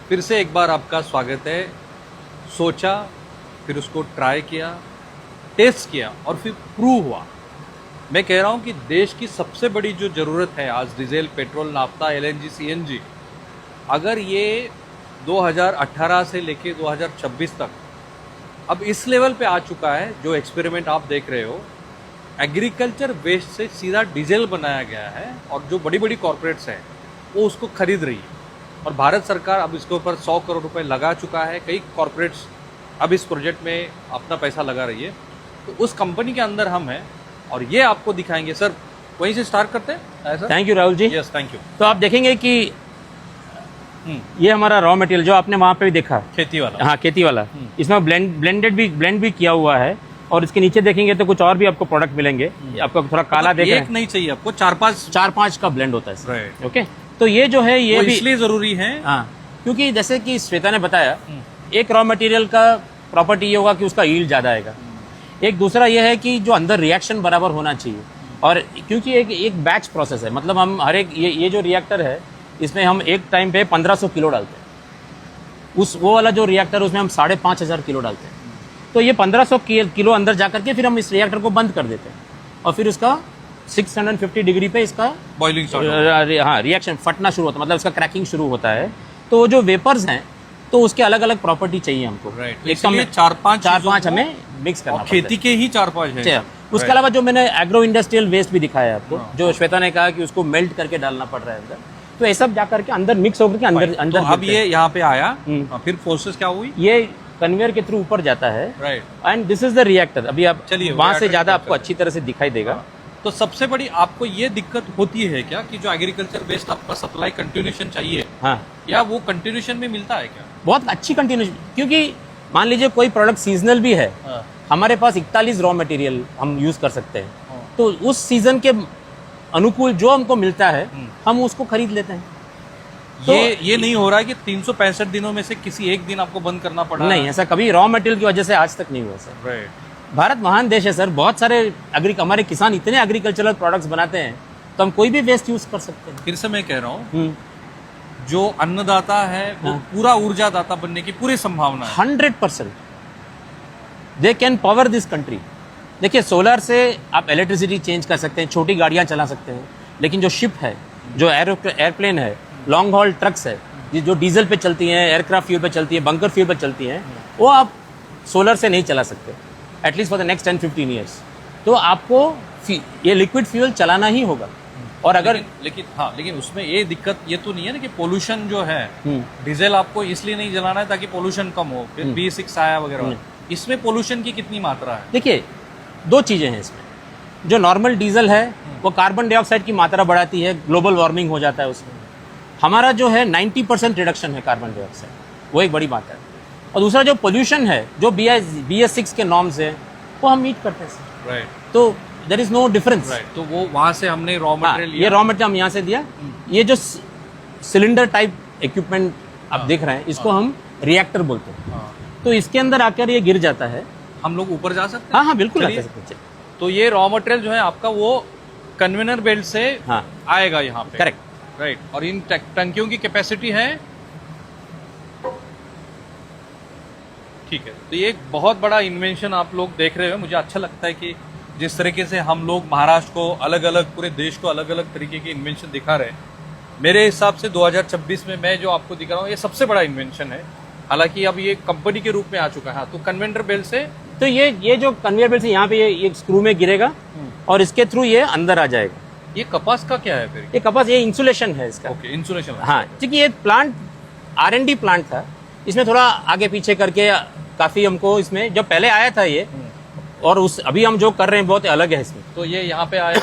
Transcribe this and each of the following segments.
फिर से एक बार आपका स्वागत है। सोचा, फिर उसको ट्राई किया, टेस्ट किया और फिर प्रूव हुआ। मैं कह रहा हूँ कि देश की सबसे बड़ी जो ज़रूरत है आज diesel, petrol, naphtha, LNG, CNG, अगर ये 2018 से लेके 2026 तक अब इस लेवल पे आ चुका है, जो एक्सपेरिमेंट आप देख रहे हो, एग्रीकल्चर वेस्ट से सीधा डीजल बनाया गया है और जो बड़ी बड़ी कॉरपोरेट्स हैं वो उसको खरीद रही है और भारत सरकार अब इसके ऊपर 100 करोड़ रुपए लगा चुका है। कई कॉरपोरेट्स अब इस प्रोजेक्ट में अपना पैसा लगा रही है। तो उस कंपनी के अंदर हम हैं और ये आपको दिखाएंगे। सर, वहीं से स्टार्ट करते हैं। Thank you Rahul ji. Yes, thank you. तो आप देखेंगे कि ये हमारा रॉ मटेरियल जो आपने वहाँ पे भी देखा, खेती वाला। हाँ, खेती वाला, इसमें ब्लेंड भी किया हुआ है। और इसके नीचे देखेंगे तो कुछ और भी आपको प्रोडक्ट मिलेंगे। आपको थोड़ा काला देख रहे हैं, एक नहीं चाहिए आपको, 4-5 का ब्लेंड होता है। Right. ओके, तो ये जो है ये भी इसलिए जरूरी है। हाँ, क्योंकि जैसे कि श्वेता ने बताया, एक रॉ मटेरियल का प्रॉपर्टी ये होगा कि उसका यील्ड ज्यादा आएगा। एक दूसरा ये है कि जो अंदर रिएक्शन बराबर होना चाहिए। और क्योंकि एक बैच प्रोसेस है, मतलब हम हर एक ये जो रिएक्टर है इसमें हम एक टाइम पे 1500 किलो डालते हैं। वो वाला जो रिएक्टर उसमें हम 5500 किलो डालते हैं। तो ये 1500 किलो अंदर जाकर के फिर हम इस रिएक्टर को बंद कर देते हैं और फिर उसका 650 डिग्री पे इसका बॉइलिंग, हाँ, रिएक्शन फटना शुरू होता है, मतलब इसका क्रैकिंग शुरू होता है। तो जो वेपर्स हैं तो उसके अलग अलग प्रॉपर्टी चाहिए हमको। एक तो 4-5 हमें मिक्स करना पड़ता है। खेती के ही 4-5 है। उसके अलावा जो मैंने एग्रो इंडस्ट्रियल वेस्ट भी दिखाया है आपको, जो श्वेता ने कहा कि उसको मेल्ट करके डालना पड़ रहा है अंदर, तो ये सब जाकर के अंदर मिक्स होकर के अंदर अब ये यहाँ पे आया, फिर प्रोसेस क्या हुई? ये कन्वेयर के थ्रू ऊपर जाता है। Right. And this is the reactor. अभी आप चलिए वहां से ज्यादा आपको अच्छी तरह से दिखाई देगा। तो सबसे बड़ी आपको ये दिक्कत होती है क्या कि जो एग्रीकल्चर वेस्ट आपका सप्लाई कंटिन्यूएशन चाहिए, हाँ, या वो कंटिन्यूएशन में मिलता है क्या? बहुत अच्छी कंटिन्यूएशन, क्योंकि मान लीजिए कोई प्रोडक्ट सीजनल भी है, हमारे पास 41 रॉ मटेरियल हम यूज कर सकते हैं। तो उस सीजन के अनुकूल जो हमको मिलता है हम उसको खरीद लेते हैं। तो ये नहीं हो रहा है कि 365 दिनों में से किसी एक दिन आपको बंद करना पड़ा? नहीं, ऐसा कभी रॉ मटेरियल की वजह से आज तक नहीं हुआ सर। राइट। भारत महान देश है सर, बहुत सारे हमारे किसान इतने एग्रीकल्चरल प्रोडक्ट्स बनाते हैं, तो हम कोई भी वेस्ट यूज कर सकते हैं। फिर से मैं कह रहा हूँ, जो अन्नदाता है वो पूरा ऊर्जा दाता बनने की पूरी संभावना है। 100% they can power this country. देखिए, सोलर से आप इलेक्ट्रिसिटी चेंज कर सकते हैं, छोटी गाड़ियां चला सकते हैं, लेकिन जो शिप है, जो एयरप्लेन है, लॉन्ग हॉल ट्रक्स है, जो डीजल पे चलती हैं, एयरक्राफ्ट फ्यूल पे चलती है, बंकर फ्यूल पे चलती हैं, वो आप सोलर से नहीं चला सकते, at least for the next 10-15 years. तो आपको ये लिक्विड फ्यूल चलाना ही होगा। और अगर लेकिन उसमें ये दिक्कत ये तो नहीं है ना कि पोल्यूशन जो है, डीजल आपको इसलिए नहीं जलाना है ताकि पोल्यूशन कम हो, फिर B6 आया वगैरह, इसमें पोल्यूशन की कितनी मात्रा है? देखिए, दो चीजें हैं इसमें। जो नॉर्मल डीजल है वो कार्बन डाइऑक्साइड की मात्रा बढ़ाती है, ग्लोबल वार्मिंग हो जाता है उसमें। हमारा जो है 90% रिडक्शन है कार्बन डाइऑक्साइड, वो एक बड़ी बात है। और दूसरा जो पोल्यूशन है, जो BS6 के नॉर्म्स है, वो हम मीट करते हैं। राइट। तो देयर इज नो डिफरेंस। तो वो वहां से हमने रॉ मटेरियल ये रॉ मटेरियल हम यहाँ से दिया। ये जो सिलेंडर टाइप इक्विपमेंट आप देख रहे हैं, इसको हम रिएक्टर बोलते हैं। तो इसके अंदर आकर ये गिर जाता है। हम लोग ऊपर जा सकते हैं? हाँ, बिल्कुल आ सकते हैं। तो ये रॉ मटेरियल जो है आपका वो कन्वेयर बेल्ट से आएगा यहाँ पे। करेक्ट। राइट। और इन टंकियों की कैपेसिटी है, ठीक है। तो ये एक बहुत बड़ा इन्वेंशन आप लोग देख रहे हो। मुझे अच्छा लगता है कि जिस तरीके से हम लोग महाराष्ट्र को अलग अलग, पूरे देश को अलग अलग तरीके के इन्वेंशन दिखा रहे हैं। मेरे हिसाब से 2026 में मैं जो आपको दिखा रहा हूँ ये सबसे बड़ा इन्वेंशन है। हालांकि अब ये कंपनी के रूप में आ चुका है। तो कन्वेयर बेल्ट से, तो ये जो कन्वेयर बेल्ट से यहाँ पे ये स्क्रू में गिरेगा और इसके थ्रू ये अंदर आ जाएगा। ये कपास का क्या है फिर? ये कपास, ये इंसुलेशन है इसका। Okay, insulation. हाँ, क्योंकि ये प्लांट R&D प्लांट था, इसमें थोड़ा आगे पीछे करके काफी हमको इसमें जब पहले आया था ये, और अभी हम जो कर रहे हैं बहुत अलग है इसमें। तो ये यहाँ पे आया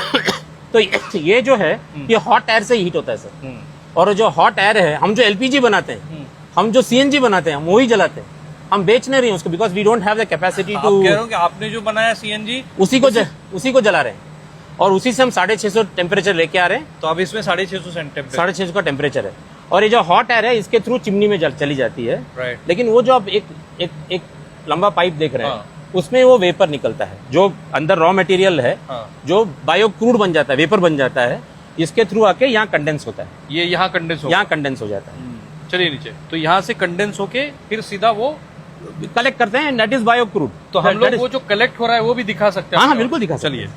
तो ये जो है ये हॉट एयर से हीट होता है सर। और जो हॉट एयर है, हम जो LPG बनाते हैं, हम जो CNG बनाते हैं, हम वही जलाते हैं। हम बेच नहीं रहे हैं उसको, because we don't have the capacity to. कह रहा हूँ कि आपने जो बनाया CNG उसी को जला रहे हैं और उसी से हम 650 टेम्परेचर लेके आ रहे हैं। तो अब इसमें 650 का टेम्परेचर है और ये जो हॉट एयर है इसके थ्रू चिमनी में चली जाती है। राइट। लेकिन वो जो आप एक लंबा पाइप देख रहे हैं, उसमें वो वेपर निकलता है, जो अंदर रॉ मटेरियल है, जो बायो क्रूड बन जाता है, वेपर बन जाता है, इसके थ्रू आके यहाँ कंडेंस होता है। ये यहाँ कंडेंस हो जाता है। चलिए नीचे, तो यहाँ से कंडेंस होके फिर सीधा वो, कलेक्ट करते हैं, दैट इज बायो क्रूड। तो हम लोग वो जो कलेक्ट हो रहा है वो भी दिखा सकते हैं? हाँ, बिल्कुल दिखा सकते चलिए,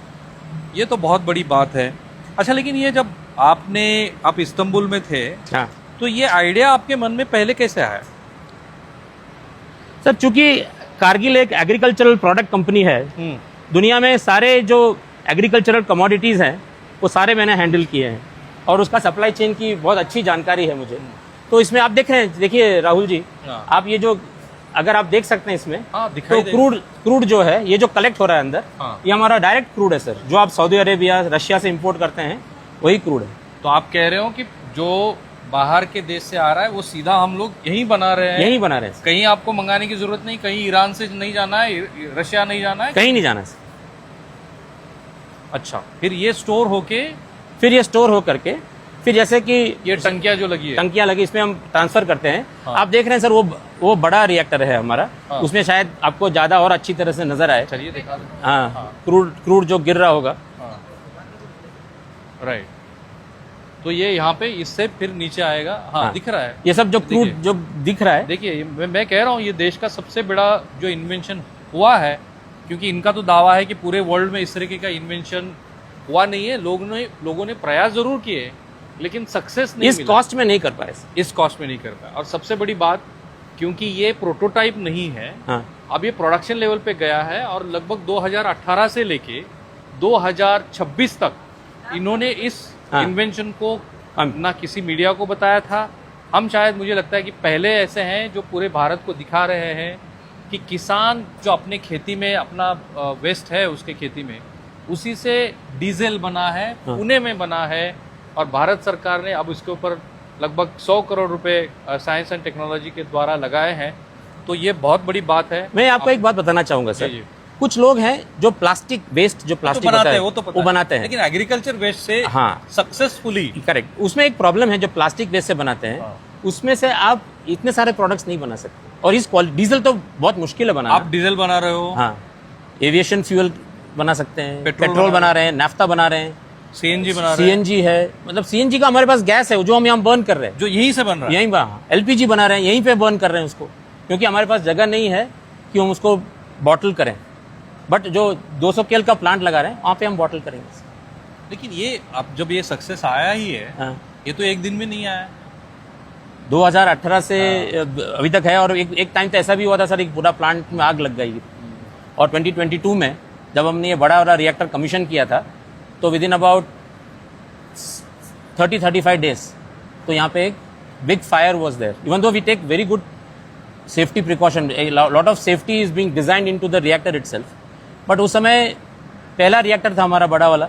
ये तो बहुत बड़ी बात है। अच्छा, लेकिन ये जब आप इस्तांबुल में थे, हाँ तो ये आइडिया आपके मन में पहले कैसे आया? सर, चूंकि कारगिल एक एग्रीकल्चरल प्रोडक्ट कंपनी है, दुनिया में सारे जो एग्रीकल्चरल कमोडिटीज़ हैं वो सारे मैंने हैंडल किए हैं और उसका सप्लाई चेन की बहुत अच्छी जानकारी है मुझे। तो इसमें आप देख रहे हैं, देखिए राहुल जी, आप ये जो अगर आप देख सकते हैं इसमें, तो क्रूड जो है ये जो कलेक्ट हो रहा है अंदर, ये हमारा डायरेक्ट क्रूड है सर, जो आप सऊदी अरेबिया, रशिया से इंपोर्ट करते हैं वही क्रूड है। तो आप कह रहे हो कि जो बाहर के देश से आ रहा है वो सीधा हम लोग यहीं बना रहे हैं? यहीं बना रहे हैं, कहीं आपको मंगाने की जरूरत नहीं, कहीं ईरान से नहीं जाना है, रशिया नहीं जाना है, कहीं नहीं जाना है। अच्छा, फिर ये स्टोर होके, फिर ये स्टोर हो करके, फिर जैसे कि ये टंकियां जो लगी है, टंकियां लगी, इसमें हम ट्रांसफर करते हैं। हाँ। आप देख रहे हैं सर, वो बड़ा रिएक्टर है हमारा, हाँ। उसमें शायद आपको ज्यादा और अच्छी तरह से नजर आए। चलिए दिखा दो। हाँ, क्रूड जो गिर रहा होगा, राइट, तो ये यहाँ पे इससे फिर नीचे आएगा। हाँ, दिख रहा है ये सब जो क्रूड जो दिख रहा है। देखिए, मैं कह रहा हूँ ये देश का सबसे बड़ा जो इन्वेंशन हुआ है, क्योंकि इनका तो दावा है कि पूरे वर्ल्ड में इस तरीके का इन्वेंशन हुआ नहीं है। लोगों ने प्रयास जरूर किए, लेकिन सक्सेस नहीं इस मिला। कॉस्ट में नहीं कर पाए, इस कॉस्ट में नहीं कर पाए। और सबसे बड़ी बात, क्योंकि ये प्रोटोटाइप नहीं है, हाँ। अब ये प्रोडक्शन लेवल पे गया है और लगभग 2018 से लेके 2026 तक इन्होंने इस इन्वेंशन को ना किसी मीडिया को बताया था। हम शायद, मुझे लगता है कि पहले ऐसे हैं जो पूरे भारत को दिखा रहे हैं कि किसान जो अपने खेती में अपना वेस्ट है, उसके खेती में उसी से डीजल बना है, पुणे में बना है, और भारत सरकार ने अब उसके ऊपर लगभग 100 करोड़ रुपए साइंस एंड टेक्नोलॉजी के द्वारा लगाए हैं। तो ये बहुत बड़ी बात है। मैं आपको एक बात बताना चाहूंगा सर, जी। कुछ लोग हैं जो प्लास्टिक वेस्ट, जो प्लास्टिक बनाते हैं, वो बनाते हैं, लेकिन एग्रीकल्चर वेस्ट से हाँ सक्सेसफुली, करेक्ट। उसमें एक प्रॉब्लम है, जो प्लास्टिक वेस्ट से बनाते हैं, उसमें से आप इतने सारे प्रोडक्ट्स नहीं बना सकते। और इस डीजल तो बहुत मुश्किल है बनाना। आप डीजल बना रहे हो, हाँ, एविएशन फ्यूल बना सकते हैं, पेट्रोल बना रहे हैं, नाफ्ता बना रहे हैं, सीएनजी बना रहे हैं। सीएनजी है, मतलब सीएनजी का हमारे पास गैस है जो हम यहाँ बर्न कर रहे हैं, जो यहीं से बन रहा है, यहीं एलपीजी बना रहे हैं, यहीं पे बर्न कर रहे हैं उसको, क्योंकि हमारे पास जगह नहीं है कि हम उसको बॉटल करें। बट जो 200 केल का प्लांट लगा रहे हैं वहाँ पे हम बॉटल करेंगे। लेकिन ये अब जब ये सक्सेस आया ही है, हाँ। ये तो एक दिन में नहीं आया। 2018 से अभी तक है। और एक टाइम तो ऐसा भी हुआ था सर, एक पूरा प्लांट में आग लग गई। और 2022 में जब हमने ये बड़ा वाला रिएक्टर कमीशन किया था, तो विद इन अबाउट 30-35 डेज तो यहाँ पे एक big fire was there. Even though we take very good safety precaution, lot of safety is being designed into the reactor itself. But उस समय पहला रिएक्टर था हमारा बड़ा वाला,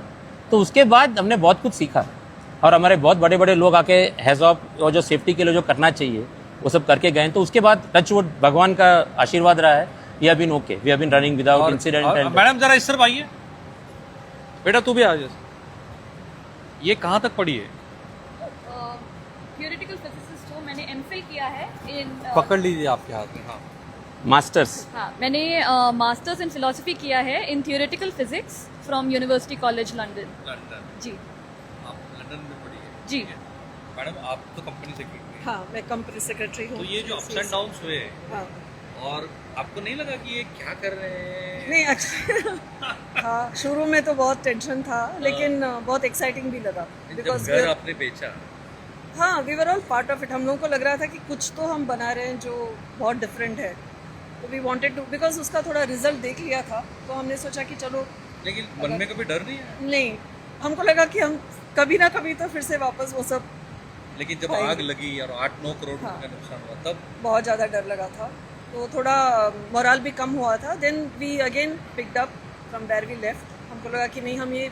तो उसके बाद हमने बहुत कुछ सीखा और हमारे बहुत बड़े बड़े लोग आके हैज़ ऑफ और जो सेफ्टी के लिए जो करना चाहिए वो सब करके गए। तो उसके बाद टच वुड भगवान का आशीर्वाद रहा है, we have been okay, we have been running without incident. Madam जरा इस तरफ आइए, बेटा तू भी आ जा। ये कहाँ तक पढ़ी है? थियोरेटिकल फिजिसिस्ट हूँ, मैंने एमफिल किया है इन पकड़ लीजिए आपके हाथ में। हाँ, मास्टर्स। हाँ, मैंने मास्टर्स इन फिलोसफी किया है in theoretical physics from university college London. जी, आप लंदन में पढ़ी है? जी। मैडम आप तो कंपनी सेक्रेटरी। हाँ, मैं कंपनी सेक्रेटरी हूँ। तो ये जो अप्स एंड डाउन्स हुए, हाँ, और आपको नहीं लगा कि ये क्या कर रहे हैं? नहीं एक्चुअली हाँ, शुरू में तो बहुत टेंशन था, लेकिन बहुत एक्साइटिंग भी लगा। जब घर आपने बेचा, हाँ, we were all part of it. हम लोगों को लग रहा था कि कुछ तो हम बना रहे हैं जो बहुत डिफरेंट है, तो वी वांटेड टू, बिकॉज उसका थोड़ा रिजल्ट देख लिया था, तो हमने सोचा कि चलो। लेकिन मन में कभी डर नहीं है? नहीं, हमको लगा कि हम कभी ना कभी तो फिर से वापस वो सब। लेकिन जब आग लगी और 8-9 करोड़ रुपए का नुकसान हुआ, तब बहुत ज़्यादा डर लगा था, तो थोड़ा मोरल भी कम हुआ था। Then we again picked up from where we left. हमको लगा कि नहीं, हम ये,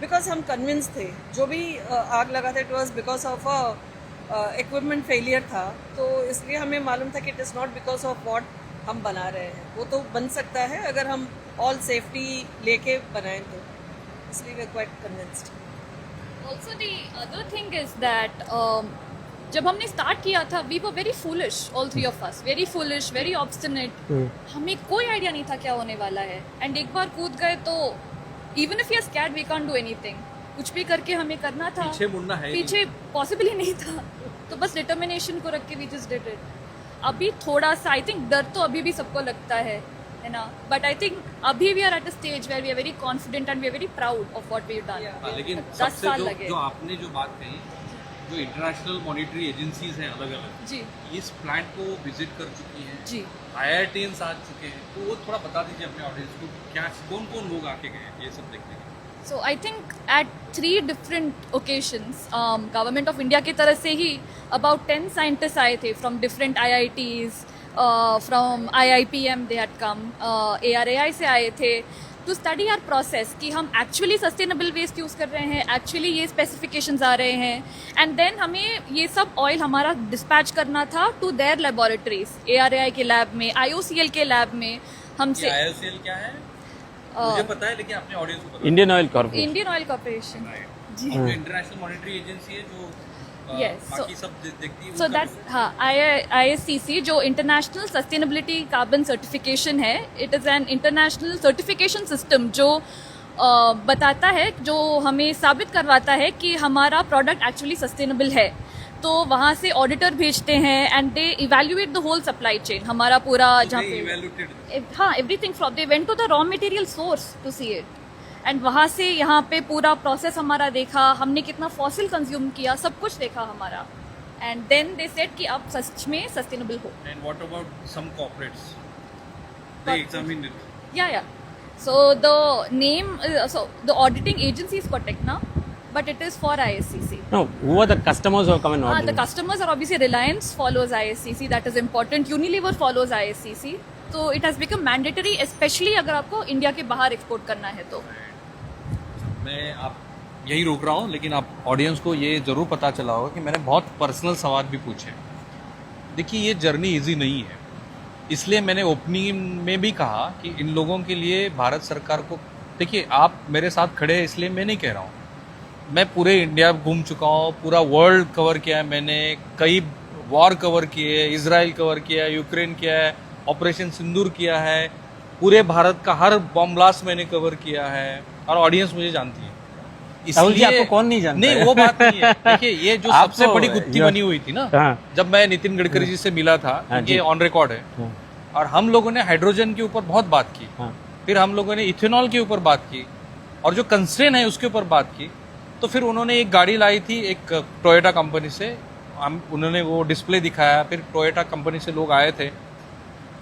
बिकॉज हम कन्विंस थे जो भी आग लगा था, it was because of equipment failure था। तो इसलिए हमें मालूम था कि it is not because of what हम बना रहे हैं। वो तो बन सकता है अगर हम ऑल सेफ्टी लेके बनाएं, तो इसलिए we are quite convinced. Also the other thing is that जब हमने स्टार्ट किया था, we were very foolish, all three of us, very foolish, very obstinate. हमें कोई आइडिया नहीं था क्या होने वाला है, एंड एक बार कूद गए तो even if we are scared we can't do anything. कुछ भी करके हमें करना था, पीछे मुड़ना है, पीछे पॉसिबल ही नहीं था। तो बस डिटर्मिनेशन को रख के वी जस्ट डिड इट. अभी थोड़ा सा आई थिंक डर तो अभी भी सबको लगता है ना, बट आई थिंक अभी we are at a stage where we are very confident and we are very proud of what we have done. हाँ, लेकिन 10 सबसे साल जो लगे. जो आपने जो बात कही, जो इंटरनेशनल मॉनिटरी एजेंसीज हैं अलग अलग, जी इस प्लांट को विजिट कर चुकी हैं, जी. IITians आ चुके हैं, तो वो थोड़ा बता दीजिए अपने ऑडियंस को क्या कौन कौन लोग आके गए ये सब देखने के लिए. So I think at 3 different occasions, government of India की तरफ से ही about 10 scientists आए थे from different IITs, from IIPM they had come, ARAI से आए थे to study our process कि हम actually sustainable waste use कर रहे हैं, actually ये specifications आ रहे हैं, and then हमें ये सब oil हमारा dispatch करना था to their laboratories, ARAI के lab में, IOCL के lab में हमसे. IOCL क्या है मुझे पता है, लेकिन अपने ऑडियंस को पता Indian oil corporation. Indian oil corporation. जी. जो इंटरनेशनल मॉनिटरी एजेंसी है जो Yes, बाकी सब देखती है. सो उनका दैट्स हाँ ISCC जो इंटरनेशनल सस्टेनेबिलिटी कार्बन सर्टिफिकेशन है. It is an international certification system जो बताता है, जो हमें साबित करवाता है कि हमारा प्रोडक्ट एक्चुअली सस्टेनेबल है. तो वहाँ से ऑडिटर भेजते हैं and they evaluate the whole supply chain. हमारा पूरा जहाँ they पे evaluated. हाँ everything from they went to the raw material source to see it, and वहाँ से यहाँ पे पूरा प्रोसेस हमारा देखा, हमने कितना फॉसिल कंज्यूम किया, सब कुछ देखा हमारा. एंड देन दे सेड कि आप सच में सस्टेनेबल हो. And what about some corporates? They examined it. Yeah. So the name, so the auditing agency is Kotekna, but it is for ISCC. No, who are the customers who have come and The ordered? customers are obviously Reliance follows ISCC, that is important. Unilever follows ISCC. So it has become mandatory, especially अगर आपको India के बाहर export करना है तो. मैं आप यही रोक रहा हूँ, लेकिन आप ऑडियंस को ये ज़रूर पता चला होगा कि मैंने बहुत पर्सनल सवाल भी पूछे. देखिए ये जर्नी इजी नहीं है, इसलिए मैंने ओपनिंग में भी कहा कि इन लोगों के लिए भारत सरकार को, देखिए आप मेरे साथ खड़े हैं इसलिए मैं नहीं कह रहा हूँ, मैं पूरे इंडिया घूम चुका हूँ, पूरा वर्ल्ड कवर किया है मैंने, कई वॉर कवर किए है, इजराइल कवर किया है, यूक्रेन किया है, ऑपरेशन सिंदूर किया है, पूरे भारत का हर बॉम्ब ब्लास्ट मैंने कवर किया है, और ऑडियंस मुझे जानती है. राहुल जी, आपको कौन नहीं जानता नहीं है? वो बात नहीं है. देखिए ये जो आप सबसे तो- बड़ी गुत्थी बनी हुई थी ना, हाँ. जब मैं नितिन गडकरी जी से मिला था, हाँ जी. ये ऑन रिकॉर्ड है, हाँ. और हम लोगों ने हाइड्रोजन के ऊपर बहुत बात की, हाँ. फिर हम लोगों ने इथेनॉल के ऊपर बात की, और जो कंस्ट्रेन है उसके ऊपर बात की. तो फिर उन्होंने एक गाड़ी लाई थी एक टोयोटा कंपनी से, उन्होंने वो डिस्प्ले दिखाया, फिर टोयोटा कंपनी से लोग आए थे.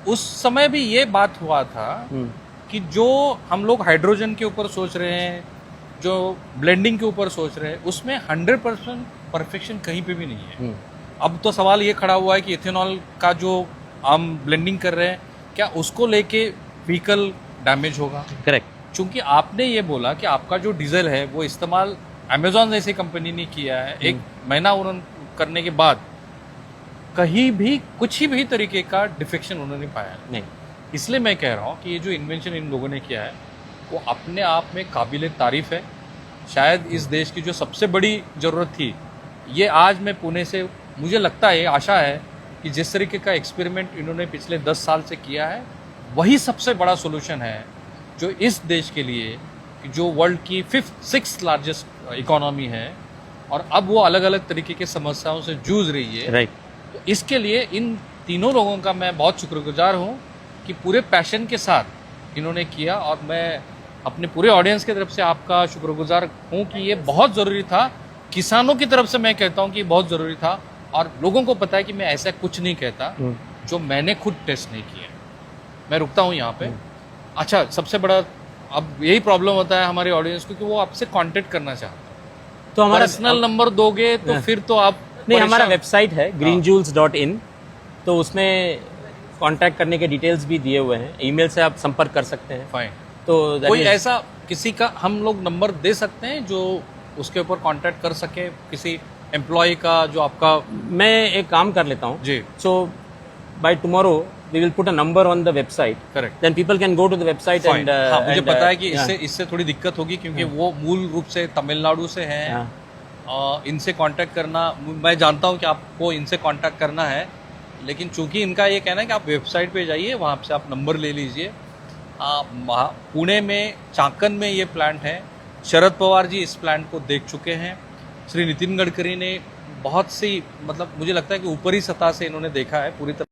उस समय भी ये बात हुआ था कि जो हम लोग हाइड्रोजन के ऊपर सोच रहे हैं, जो ब्लेंडिंग के ऊपर सोच रहे हैं, उसमें 100% परफेक्शन कहीं पे भी नहीं है. अब तो सवाल ये खड़ा हुआ है कि इथेनॉल का जो हम ब्लेंडिंग कर रहे हैं, क्या उसको लेके व्हीकल डैमेज होगा? करेक्ट. क्योंकि आपने ये बोला कि आपका जो डीजल है वो इस्तेमाल अमेजॉन जैसी कंपनी ने किया है, एक महीना उन्होंने करने के बाद कहीं भी कुछ ही भी तरीके का डिफेक्शन उन्होंने पाया नहीं. इसलिए मैं कह रहा हूँ कि ये जो इन्वेंशन इन लोगों ने किया है वो अपने आप में काबिल तारीफ़ है. शायद इस देश की जो सबसे बड़ी ज़रूरत थी, ये आज मैं पुणे से, मुझे लगता है, आशा है कि जिस तरीके का एक्सपेरिमेंट इन्होंने पिछले 10 साल से किया है, वही सबसे बड़ा सोल्यूशन है जो इस देश के लिए, जो वर्ल्ड की 6th लार्जेस्ट इकोनॉमी है, और अब वो अलग अलग तरीके की समस्याओं से जूझ रही है. राइट. तो इसके लिए इन तीनों लोगों का मैं बहुत शुक्रगुजार हूँ कि पूरे पैशन के साथ इन्होंने किया, और मैं अपने पूरे ऑडियंस की तरफ से आपका शुक्रगुजार हूँ कि ये बहुत ज़रूरी था. किसानों की तरफ से मैं कहता हूँ कि बहुत ज़रूरी था, और लोगों को पता है कि मैं ऐसा कुछ नहीं कहता जो मैंने खुद टेस्ट नहीं किया. मैं रुकता हूँ यहाँ पे. अच्छा, सबसे बड़ा अब यही प्रॉब्लम होता है हमारे ऑडियंस को कि वो आपसे कांटेक्ट करना चाहते हैं. तो हमारा पर्सनल नंबर दोगे तो फिर तो आप नहीं, हमारा परेशान- वेबसाइट है greenjules.in, तो उसमें कांटेक्ट करने के डिटेल्स भी दिए हुए हैं. ईमेल से आप संपर्क कर सकते हैं. फाइन. तो that कोई is- ऐसा किसी का हम लोग नंबर दे सकते हैं जो उसके ऊपर कांटेक्ट कर सके, किसी एम्प्लॉय का जो आपका. मैं एक काम कर लेता हूँ. जी. So by tomorrow we will put a number on the website. Correct. Then people can go to the website and हाँ, मुझे पता है कि इससे थोड़ी दिक्कत होगी, क्योंकि वो मूल रूप से तमिलनाडु से हैं. इनसे कांटेक्ट करना, मैं जानता हूँ कि आपको इनसे कांटेक्ट करना है, लेकिन चूंकि इनका ये कहना है कि आप वेबसाइट पे जाइए, वहाँ से आप नंबर ले लीजिए. पुणे में चाकन में ये प्लांट है. शरद पवार जी इस प्लांट को देख चुके हैं. श्री नितिन गडकरी ने बहुत सी मतलब मुझे लगता है कि ऊपरी सतह से इन्होंने देखा है, पूरी तरह